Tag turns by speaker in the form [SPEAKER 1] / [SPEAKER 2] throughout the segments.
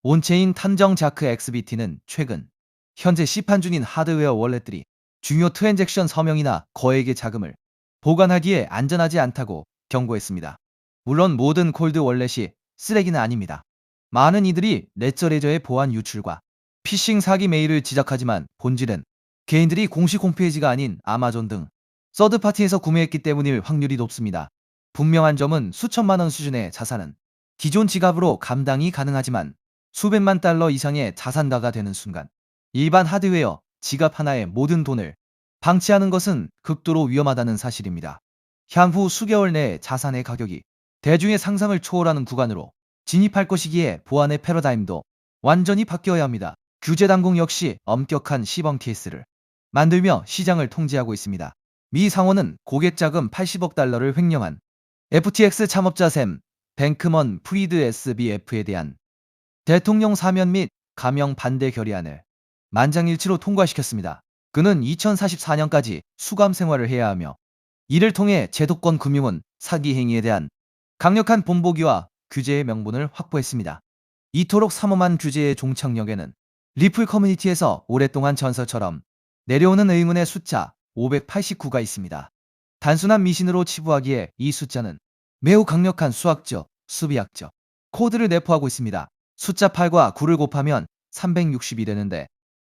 [SPEAKER 1] 온체인 탐정 자크 XBT는 최근 현재 시판 중인 하드웨어 월렛들이 중요 트랜잭션 서명이나 거액의 자금을 보관하기에 안전하지 않다고 경고했습니다. 물론 모든 콜드 월렛이 쓰레기는 아닙니다. 많은 이들이 레저레저의 보안 유출과 피싱 사기 메일을 지적하지만 본질은 개인들이 공식 홈페이지가 아닌 아마존 등 서드파티에서 구매했기 때문일 확률이 높습니다. 분명한 점은 수천만 원 수준의 자산은 기존 지갑으로 감당이 가능하지만 수백만 달러 이상의 자산가가 되는 순간 일반 하드웨어 지갑 하나에 모든 돈을 방치하는 것은 극도로 위험하다는 사실입니다. 향후 수개월 내에 자산의 가격이 대중의 상상을 초월하는 구간으로 진입할 것이기에 보안의 패러다임도 완전히 바뀌어야 합니다. 규제 당국 역시 엄격한 시범 케이스를 만들며 시장을 통제하고 있습니다. 미 상원은 고객 자금 80억 달러를 횡령한 FTX 창업자 샘 뱅크먼 프리드 SBF에 대한 대통령 사면 및 감형 반대 결의안을 만장일치로 통과시켰습니다. 그는 2044년까지 수감 생활을 해야 하며 이를 통해 제도권 금융은 사기 행위에 대한 강력한 본보기와 규제의 명분을 확보했습니다. 이토록 삼엄한 규제의 종착역에는 리플 커뮤니티에서 오랫동안 전설처럼 내려오는 의문의 숫자 589가 있습니다. 단순한 미신으로 치부하기에 이 숫자는 매우 강력한 수학적, 수비학적 코드를 내포하고 있습니다. 숫자 8과 9를 곱하면 360이 되는데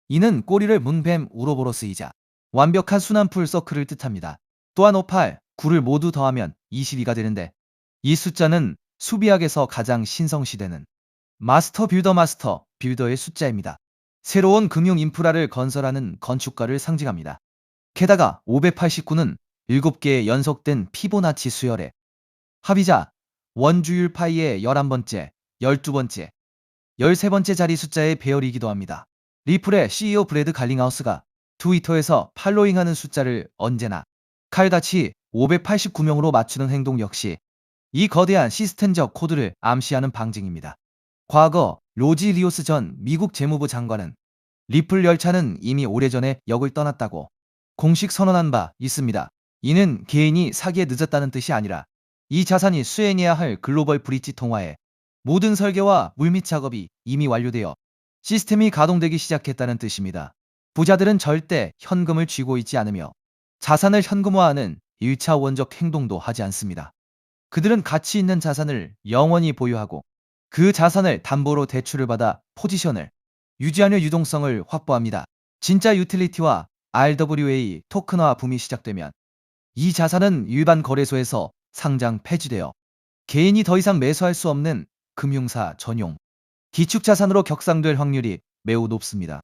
[SPEAKER 1] 이는 꼬리를 문 뱀 우로보로스이자 완벽한 순환풀 서클을 뜻합니다. 또한 5, 8, 9를 모두 더하면 22가 되는데 이 숫자는 수비학에서 가장 신성시되는 마스터 빌더의 숫자입니다. 새로운 금융 인프라를 건설하는 건축가를 상징합니다. 게다가 589는 7개의 연속된 피보나치 수열의 합이자 원주율 파이의 11번째, 12번째, 13번째 자리 숫자의 배열이기도 합니다. 리플의 CEO 브래드 갈링하우스가 트위터에서 팔로잉하는 숫자를 언제나 칼같이 589명으로 맞추는 행동 역시 이 거대한 시스템적 코드를 암시하는 방증입니다. 과거 로지 리오스 전 미국 재무부 장관은 리플 열차는 이미 오래전에 역을 떠났다고 공식 선언한 바 있습니다. 이는 개인이 사기에 늦었다는 뜻이 아니라 이 자산이 수행해야 할 글로벌 브릿지 통화의 모든 설계와 물밑 작업이 이미 완료되어 시스템이 가동되기 시작했다는 뜻입니다. 부자들은 절대 현금을 쥐고 있지 않으며 자산을 현금화하는 1차원적 행동도 하지 않습니다. 그들은 가치 있는 자산을 영원히 보유하고 그 자산을 담보로 대출을 받아 포지션을 유지하는 유동성을 확보합니다. 진짜 유틸리티와 RWA 토큰화 붐이 시작되면 이 자산은 일반 거래소에서 상장 폐지되어 개인이 더 이상 매수할 수 없는 금융사 전용 기축자산으로 격상될 확률이 매우 높습니다.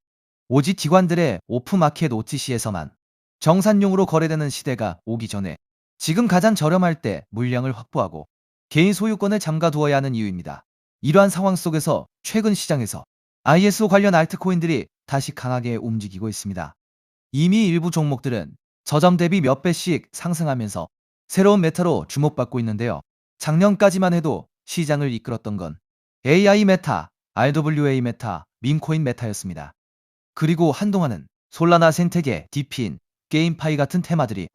[SPEAKER 1] 오직 기관들의 오프마켓 OTC에서만 정산용으로 거래되는 시대가 오기 전에 지금 가장 저렴할 때 물량을 확보하고 개인 소유권을 잠가두어야 하는 이유입니다. 이러한 상황 속에서 최근 시장에서 ISO 관련 알트코인들이 다시 강하게 움직이고 있습니다. 이미 일부 종목들은 저점 대비 몇 배씩 상승하면서 새로운 메타로 주목받고 있는데요. 작년까지만 해도 시장을 이끌었던 건 AI 메타, RWA 메타, 밈코인 메타였습니다. 그리고 한동안은 솔라나 생태계, 디피인, 게임파이 같은 테마들이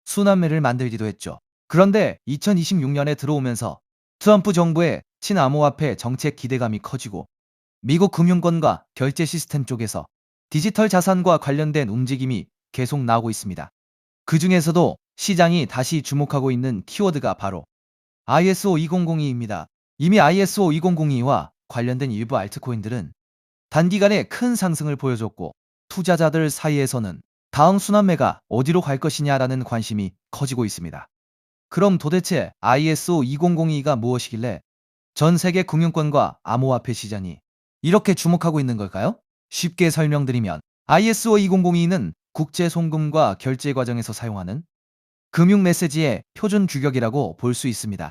[SPEAKER 1] 순환매를 만들기도 했죠. 그런데 2026년에 들어오면서 트럼프 정부의 친암호화폐 정책 기대감이 커지고 미국 금융권과 결제 시스템 쪽에서 디지털 자산과 관련된 움직임이 계속 나오고 있습니다. 그 중에서도 시장이 다시 주목하고 있는 키워드가 바로 ISO 2002입니다. 이미 ISO 2002와 관련된 일부 알트코인들은 단기간에 큰 상승을 보여줬고 투자자들 사이에서는 다음 순환매가 어디로 갈 것이냐라는 관심이 커지고 있습니다. 그럼 도대체 ISO 2002가 무엇이길래 전 세계 금융권과 암호화폐 시장이 이렇게 주목하고 있는 걸까요? 쉽게 설명드리면 ISO 2002는 국제 송금과 결제 과정에서 사용하는 금융 메시지의 표준 규격이라고 볼 수 있습니다.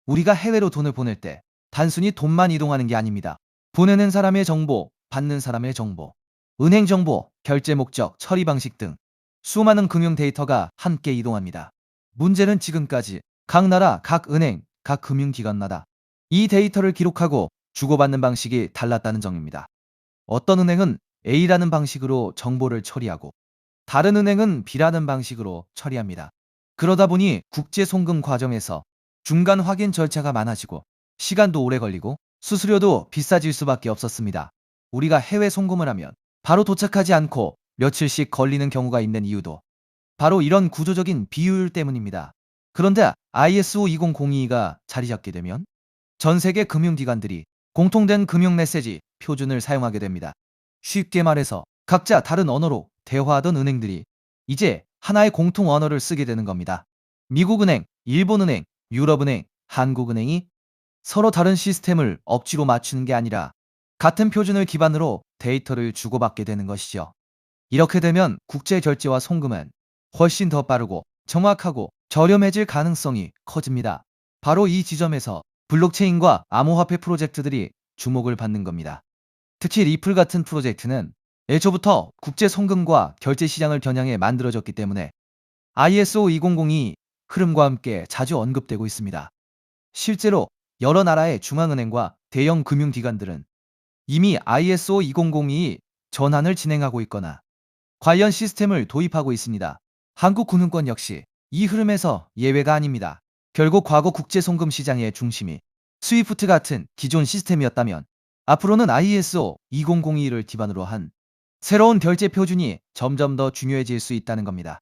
[SPEAKER 1] 우리가 해외로 돈을 보낼 때 단순히 돈만 이동하는 게 아닙니다. 보내는 사람의 정보, 받는 사람의 정보, 은행 정보, 결제 목적, 처리 방식 등 수많은 금융 데이터가 함께 이동합니다. 문제는 지금까지 각 나라, 각 은행, 각 금융기관마다 이 데이터를 기록하고 주고받는 방식이 달랐다는 점입니다. 어떤 은행은 A라는 방식으로 정보를 처리하고 다른 은행은 B라는 방식으로 처리합니다. 그러다 보니 국제 송금 과정에서 중간 확인 절차가 많아지고 시간도 오래 걸리고 수수료도 비싸질 수밖에 없었습니다. 우리가 해외 송금을 하면 바로 도착하지 않고 며칠씩 걸리는 경우가 있는 이유도 바로 이런 구조적인 비효율 때문입니다. 그런데 ISO 20002가 자리 잡게 되면 전 세계 금융기관들이 공통된 금융 메시지 표준을 사용하게 됩니다. 쉽게 말해서 각자 다른 언어로 대화하던 은행들이 이제 하나의 공통 언어를 쓰게 되는 겁니다. 미국은행, 일본은행, 유럽은행, 한국은행이 서로 다른 시스템을 억지로 맞추는 게 아니라 같은 표준을 기반으로 데이터를 주고받게 되는 것이죠. 이렇게 되면 국제 결제와 송금은 훨씬 더 빠르고 정확하고 저렴해질 가능성이 커집니다. 바로 이 지점에서 블록체인과 암호화폐 프로젝트들이 주목을 받는 겁니다. 특히 리플 같은 프로젝트는 애초부터 국제 송금과 결제 시장을 겨냥해 만들어졌기 때문에 ISO 2002 흐름과 함께 자주 언급되고 있습니다. 실제로 여러 나라의 중앙은행과 대형 금융기관들은 이미 ISO 2002 전환을 진행하고 있거나 관련 시스템을 도입하고 있습니다. 한국금융권 역시 이 흐름에서 예외가 아닙니다. 결국 과거 국제송금 시장의 중심이 스위프트 같은 기존 시스템이었다면 앞으로는 ISO 2002를 기반으로 한 새로운 결제 표준이 점점 더 중요해질 수 있다는 겁니다.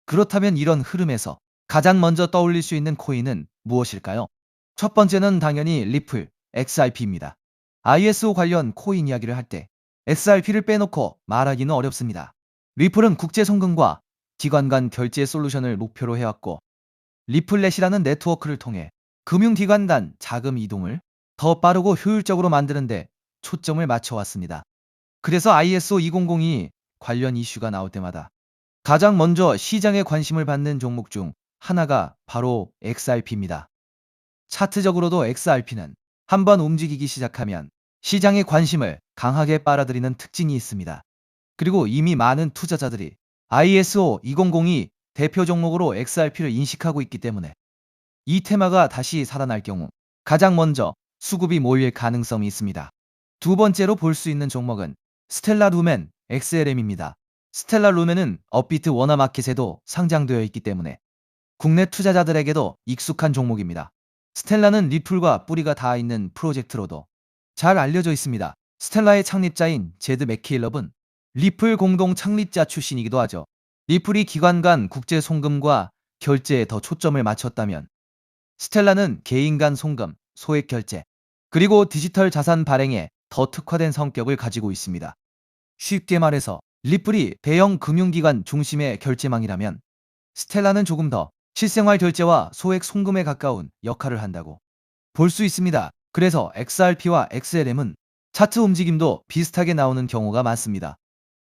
[SPEAKER 1] 그렇다면 이런 흐름에서 가장 먼저 떠올릴 수 있는 코인은 무엇일까요? 첫 번째는 당연히 리플, XRP입니다. ISO 관련 코인 이야기를 할 때 XRP를 빼놓고 말하기는 어렵습니다. 리플은 국제 송금과 기관 간 결제 솔루션을 목표로 해왔고 리플렛이라는 네트워크를 통해 금융기관 간 자금 이동을 더 빠르고 효율적으로 만드는데 초점을 맞춰왔습니다. 그래서 ISO 2002 관련 이슈가 나올 때마다 가장 먼저 시장에 관심을 받는 종목 중 하나가 바로 XRP입니다. 차트적으로도 XRP는 한번 움직이기 시작하면 시장의 관심을 강하게 빨아들이는 특징이 있습니다. 그리고 이미 많은 투자자들이 ISO 2002 대표 종목으로 XRP를 인식하고 있기 때문에 이 테마가 다시 살아날 경우 가장 먼저 수급이 몰릴 가능성이 있습니다. 두 번째로 볼 수 있는 종목은 스텔라 루멘 XLM입니다. 스텔라 루멘은 업비트 워너마켓에도 상장되어 있기 때문에 국내 투자자들에게도 익숙한 종목입니다. 스텔라는 리플과 뿌리가 닿아 있는 프로젝트로도 잘 알려져 있습니다. 스텔라의 창립자인 제드 맥케일럽은 리플 공동 창립자 출신이기도 하죠. 리플이 기관 간 국제 송금과 결제에 더 초점을 맞췄다면 스텔라는 개인 간 송금, 소액 결제, 그리고 디지털 자산 발행에 더 특화된 성격을 가지고 있습니다. 쉽게 말해서 리플이 대형 금융기관 중심의 결제망이라면 스텔라는 조금 더 실생활 결제와 소액 송금에 가까운 역할을 한다고 볼 수 있습니다. 그래서 XRP와 XLM은 차트 움직임도 비슷하게 나오는 경우가 많습니다.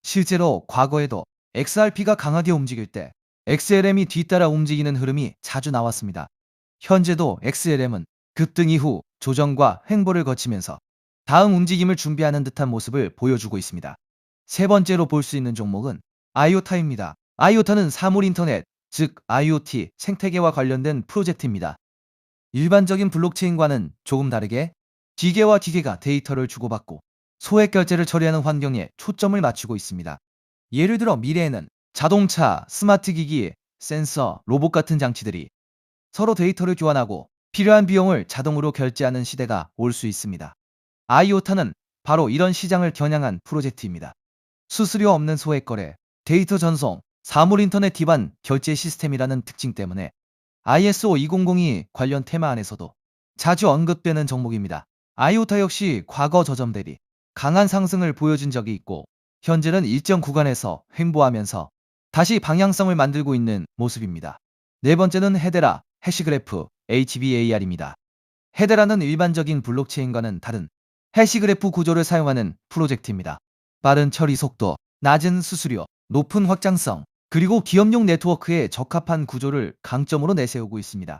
[SPEAKER 1] 실제로 과거에도 XRP가 강하게 움직일 때 XLM이 뒤따라 움직이는 흐름이 자주 나왔습니다. 현재도 XLM은 급등 이후 조정과 횡보를 거치면서 다음 움직임을 준비하는 듯한 모습을 보여주고 있습니다. 세 번째로 볼 수 있는 종목은 아이오타입니다. 아이오타는 사물인터넷, 즉 IoT 생태계와 관련된 프로젝트입니다. 일반적인 블록체인과는 조금 다르게 기계와 기계가 데이터를 주고받고 소액 결제를 처리하는 환경에 초점을 맞추고 있습니다. 예를 들어 미래에는 자동차, 스마트 기기, 센서, 로봇 같은 장치들이 서로 데이터를 교환하고 필요한 비용을 자동으로 결제하는 시대가 올 수 있습니다. 아이오타는 바로 이런 시장을 겨냥한 프로젝트입니다. 수수료 없는 소액 거래, 데이터 전송, 사물 인터넷 기반 결제 시스템이라는 특징 때문에 ISO 2002 관련 테마 안에서도 자주 언급되는 종목입니다. 아이오타 역시 과거 저점 대비 강한 상승을 보여준 적이 있고 현재는 일정 구간에서 횡보하면서 다시 방향성을 만들고 있는 모습입니다. 네 번째는 헤데라, 해시그래프, HBAR입니다. 헤데라는 일반적인 블록체인과는 다른 해시그래프 구조를 사용하는 프로젝트입니다. 빠른 처리 속도, 낮은 수수료, 높은 확장성, 그리고 기업용 네트워크에 적합한 구조를 강점으로 내세우고 있습니다.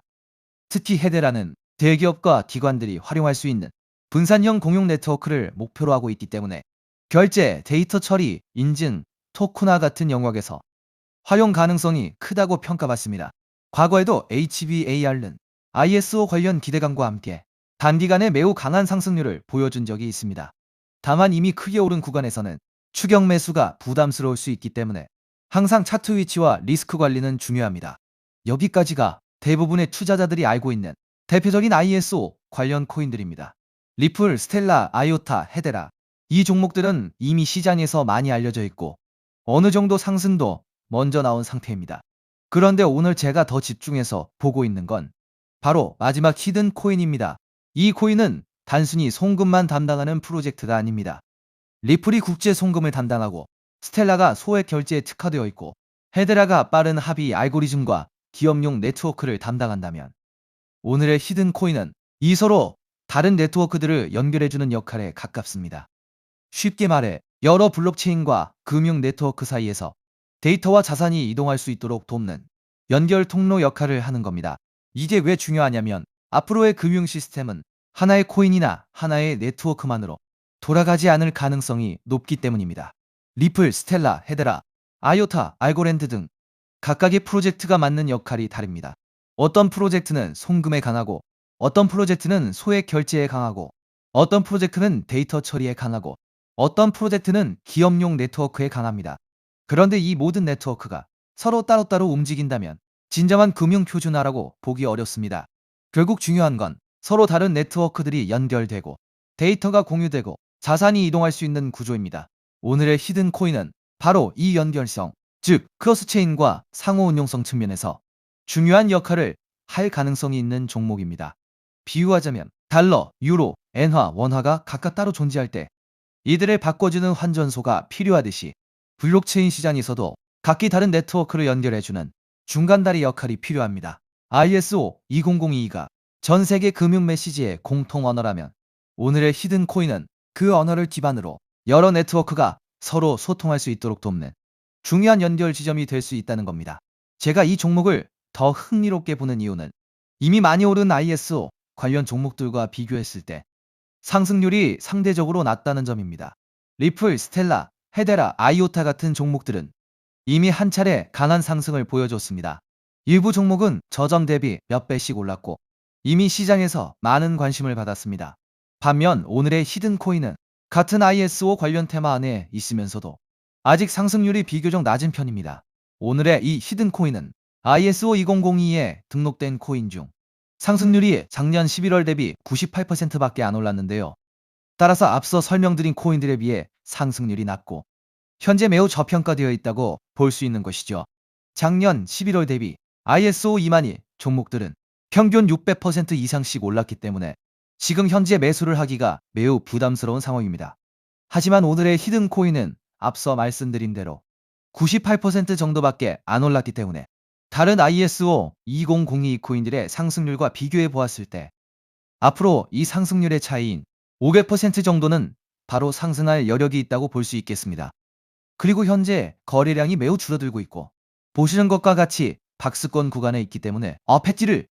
[SPEAKER 1] 특히 헤데라는 대기업과 기관들이 활용할 수 있는 분산형 공용 네트워크를 목표로 하고 있기 때문에 결제, 데이터 처리, 인증, 토큰화 같은 영역에서 활용 가능성이 크다고 평가받습니다. 과거에도 HBAR는 ISO 관련 기대감과 함께 단기간에 매우 강한 상승률을 보여준 적이 있습니다. 다만 이미 크게 오른 구간에서는 추격 매수가 부담스러울 수 있기 때문에 항상 차트 위치와 리스크 관리는 중요합니다. 여기까지가 대부분의 투자자들이 알고 있는 대표적인 ISO 관련 코인들입니다. 리플, 스텔라, 아이오타, 헤데라. 이 종목들은 이미 시장에서 많이 알려져 있고 어느 정도 상승도 먼저 나온 상태입니다. 그런데 오늘 제가 더 집중해서 보고 있는 건 바로 마지막 히든 코인입니다. 이 코인은 단순히 송금만 담당하는 프로젝트가 아닙니다. 리플이 국제 송금을 담당하고 스텔라가 소액 결제에 특화되어 있고 헤데라가 빠른 합의 알고리즘과 기업용 네트워크를 담당한다면 오늘의 히든 코인은 이 서로 다른 네트워크들을 연결해주는 역할에 가깝습니다. 쉽게 말해 여러 블록체인과 금융 네트워크 사이에서 데이터와 자산이 이동할 수 있도록 돕는 연결 통로 역할을 하는 겁니다. 이게 왜 중요하냐면 앞으로의 금융 시스템은 하나의 코인이나 하나의 네트워크만으로 돌아가지 않을 가능성이 높기 때문입니다. 리플, 스텔라, 헤데라, 아이오타, 알고랜드 등 각각의 프로젝트가 맡는 역할이 다릅니다. 어떤 프로젝트는 송금에 강하고 어떤 프로젝트는 소액 결제에 강하고 어떤 프로젝트는 데이터 처리에 강하고 어떤 프로젝트는 기업용 네트워크에 강합니다. 그런데 이 모든 네트워크가 서로 따로따로 움직인다면 진정한 금융 표준화라고 보기 어렵습니다. 결국 중요한 건 서로 다른 네트워크들이 연결되고 데이터가 공유되고 자산이 이동할 수 있는 구조입니다. 오늘의 히든 코인은 바로 이 연결성, 즉 크로스체인과 상호 운용성 측면에서 중요한 역할을 할 가능성이 있는 종목입니다. 비유하자면 달러, 유로, 엔화, 원화가 각각 따로 존재할 때 이들을 바꿔주는 환전소가 필요하듯이 블록체인 시장에서도 각기 다른 네트워크를 연결해주는 중간다리 역할이 필요합니다. ISO 2002가 전 세계 금융 메시지의 공통 언어라면 오늘의 히든 코인은 그 언어를 기반으로 여러 네트워크가 서로 소통할 수 있도록 돕는 중요한 연결 지점이 될 수 있다는 겁니다. 제가 이 종목을 더 흥미롭게 보는 이유는 이미 많이 오른 ISO 관련 종목들과 비교했을 때 상승률이 상대적으로 낮다는 점입니다. 리플, 스텔라, 헤데라, 아이오타 같은 종목들은 이미 한 차례 강한 상승을 보여줬습니다. 일부 종목은 저점 대비 몇 배씩 올랐고 이미 시장에서 많은 관심을 받았습니다. 반면 오늘의 히든 코인은 같은 ISO 관련 테마 안에 있으면서도 아직 상승률이 비교적 낮은 편입니다. 오늘의 이 히든 코인은 ISO 2002에 등록된 코인 중 상승률이 작년 11월 대비 98%밖에 안 올랐는데요. 따라서 앞서 설명드린 코인들에 비해 상승률이 낮고 현재 매우 저평가되어 있다고 볼 수 있는 것이죠. 작년 11월 대비 ISO 2만이 종목들은 평균 600% 이상씩 올랐기 때문에 지금 현재 매수를 하기가 매우 부담스러운 상황입니다. 하지만 오늘의 히든 코인은 앞서 말씀드린 대로 98% 정도밖에 안 올랐기 때문에 다른 ISO 2002 코인들의 상승률과 비교해 보았을 때 앞으로 이 상승률의 차이인 500% 정도는 바로 상승할 여력이 있다고 볼 수 있겠습니다. 그리고 현재 거래량이 매우 줄어들고 있고 보시는 것과 같이 박스권 구간에 있기 때문에 패지를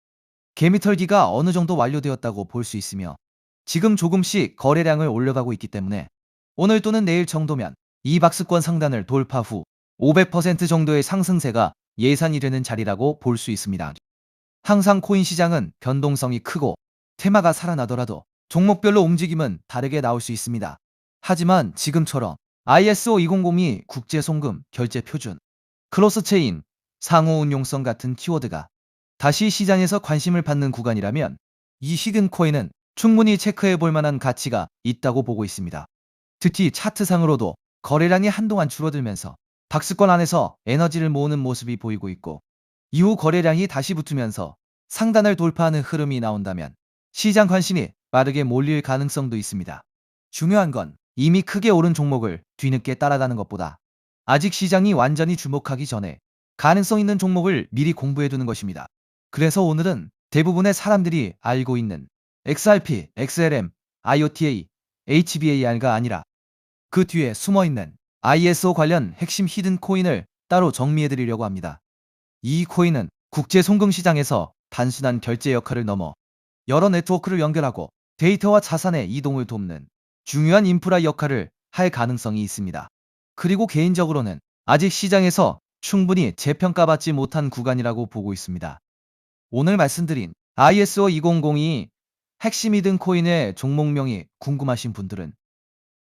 [SPEAKER 1] 개미털기가 어느 정도 완료되었다고 볼 수 있으며 지금 조금씩 거래량을 올려가고 있기 때문에 오늘 또는 내일 정도면 이 박스권 상단을 돌파 후 500% 정도의 상승세가 예상이 되는 자리라고 볼 수 있습니다. 항상 코인 시장은 변동성이 크고 테마가 살아나더라도 종목별로 움직임은 다르게 나올 수 있습니다. 하지만 지금처럼 ISO 2002 국제 송금 결제 표준, 크로스체인, 상호 운용성 같은 키워드가 다시 시장에서 관심을 받는 구간이라면 이 히든 코인은 충분히 체크해 볼 만한 가치가 있다고 보고 있습니다. 특히 차트상으로도 거래량이 한동안 줄어들면서 박스권 안에서 에너지를 모으는 모습이 보이고 있고 이후 거래량이 다시 붙으면서 상단을 돌파하는 흐름이 나온다면 시장 관심이 빠르게 몰릴 가능성도 있습니다. 중요한 건 이미 크게 오른 종목을 뒤늦게 따라가는 것보다 아직 시장이 완전히 주목하기 전에 가능성 있는 종목을 미리 공부해두는 것입니다. 그래서 오늘은 대부분의 사람들이 알고 있는 XRP, XLM, IOTA, HBAR가 아니라 그 뒤에 숨어있는 ISO 관련 핵심 히든 코인을 따로 정리해드리려고 합니다. 이 코인은 국제 송금 시장에서 단순한 결제 역할을 넘어 여러 네트워크를 연결하고 데이터와 자산의 이동을 돕는 중요한 인프라 역할을 할 가능성이 있습니다. 그리고 개인적으로는 아직 시장에서 충분히 재평가받지 못한 구간이라고 보고 있습니다. 오늘 말씀드린 ISO 2002 핵심 히든 코인의 종목명이 궁금하신 분들은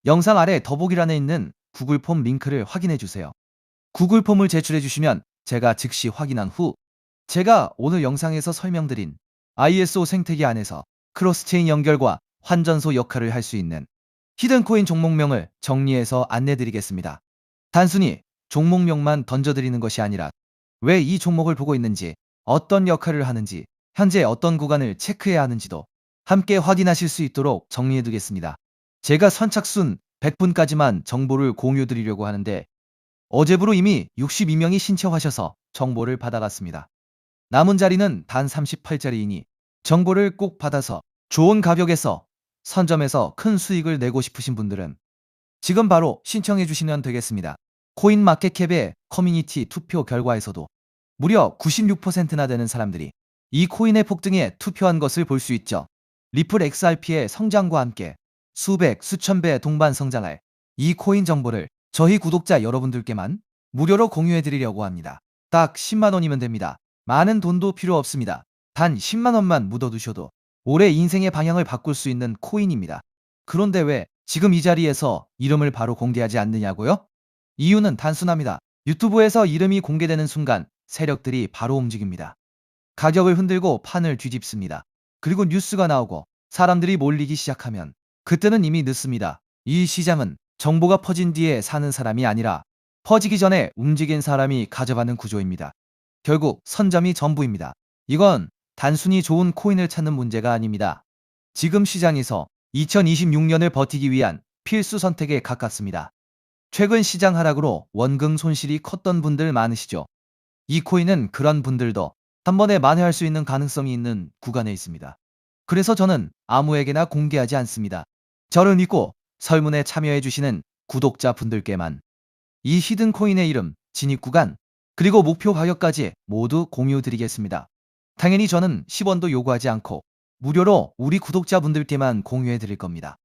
[SPEAKER 1] 영상 아래 더보기란에 있는 구글 폼 링크를 확인해 주세요. 구글 폼을 제출해 주시면 제가 즉시 확인한 후 제가 오늘 영상에서 설명드린 ISO 생태계 안에서 크로스체인 연결과 환전소 역할을 할 수 있는 히든코인 종목명을 정리해서 안내드리겠습니다. 단순히 종목명만 던져드리는 것이 아니라 왜 이 종목을 보고 있는지, 어떤 역할을 하는지, 현재 어떤 구간을 체크해야 하는지도 함께 확인하실 수 있도록 정리해두겠습니다. 제가 선착순 100분까지만 정보를 공유드리려고 하는데 어제부로 이미 62명이 신청하셔서 정보를 받아갔습니다. 남은 자리는 단 38자리이니 정보를 꼭 받아서 좋은 가격에서 선점해서 큰 수익을 내고 싶으신 분들은 지금 바로 신청해 주시면 되겠습니다. 코인마켓캡의 커뮤니티 투표 결과에서도 무려 96%나 되는 사람들이 이 코인의 폭등에 투표한 것을 볼 수 있죠. 리플 XRP의 성장과 함께 수백, 수천 배 동반 성장할 이 코인 정보를 저희 구독자 여러분들께만 무료로 공유해 드리려고 합니다. 딱 10만 원이면 됩니다. 많은 돈도 필요 없습니다. 단 10만 원만 묻어두셔도 올해 인생의 방향을 바꿀 수 있는 코인입니다. 그런데 왜 지금 이 자리에서 이름을 바로 공개하지 않느냐고요? 이유는 단순합니다. 유튜브에서 이름이 공개되는 순간 세력들이 바로 움직입니다. 가격을 흔들고 판을 뒤집습니다. 그리고 뉴스가 나오고 사람들이 몰리기 시작하면 그때는 이미 늦습니다. 이 시장은 정보가 퍼진 뒤에 사는 사람이 아니라 퍼지기 전에 움직인 사람이 가져가는 구조입니다. 결국 선점이 전부입니다. 이건 단순히 좋은 코인을 찾는 문제가 아닙니다. 지금 시장에서 2026년을 버티기 위한 필수 선택에 가깝습니다. 최근 시장 하락으로 원금 손실이 컸던 분들 많으시죠? 이 코인은 그런 분들도 한 번에 만회할 수 있는 가능성이 있는 구간에 있습니다. 그래서 저는 아무에게나 공개하지 않습니다. 저를 믿고 설문에 참여해주시는 구독자분들께만 이 히든코인의 이름, 진입 구간, 그리고 목표 가격까지 모두 공유드리겠습니다. 당연히 저는 10원도 요구하지 않고 무료로 우리 구독자분들께만 공유해드릴 겁니다.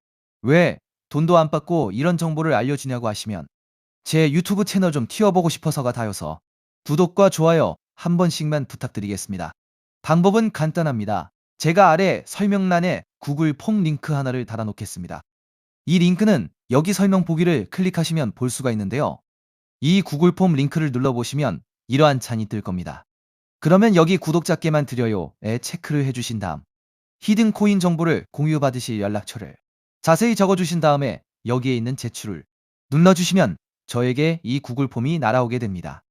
[SPEAKER 1] 왜 돈도 안 받고 이런 정보를 알려주냐고 하시면 제 유튜브 채널 좀 튀어보고 싶어서가 다여서 구독과 좋아요 한 번씩만 부탁드리겠습니다. 방법은 간단합니다. 제가 아래 설명란에 구글 폼 링크 하나를 달아놓겠습니다. 이 링크는 여기 설명 보기를 클릭하시면 볼 수가 있는데요. 이 구글 폼 링크를 눌러보시면 이러한 창이 뜰 겁니다. 그러면 여기 구독자께만 드려요에 체크를 해주신 다음 히든 코인 정보를 공유받으실 연락처를 자세히 적어주신 다음에 여기에 있는 제출을 눌러주시면 저에게 이 구글 폼이 날아오게 됩니다.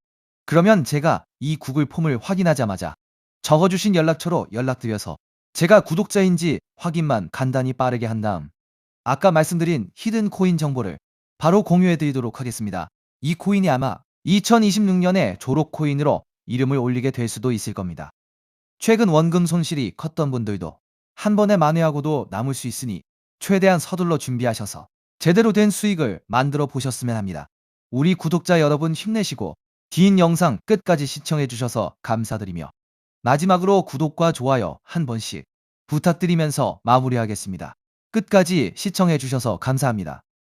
[SPEAKER 1] 그러면 제가 이 구글 폼을 확인하자마자 적어주신 연락처로 연락드려서 제가 구독자인지 확인만 간단히 빠르게 한 다음 아까 말씀드린 히든 코인 정보를 바로 공유해드리도록 하겠습니다. 이 코인이 아마 2026년에 졸업 코인으로 이름을 올리게 될 수도 있을 겁니다. 최근 원금 손실이 컸던 분들도 한 번에 만회하고도 남을 수 있으니 최대한 서둘러 준비하셔서 제대로 된 수익을 만들어 보셨으면 합니다. 우리 구독자 여러분 힘내시고 긴 영상 끝까지 시청해 주셔서 감사드리며 마지막으로 구독과 좋아요 한 번씩 부탁드리면서 마무리하겠습니다. 끝까지 시청해 주셔서 감사합니다.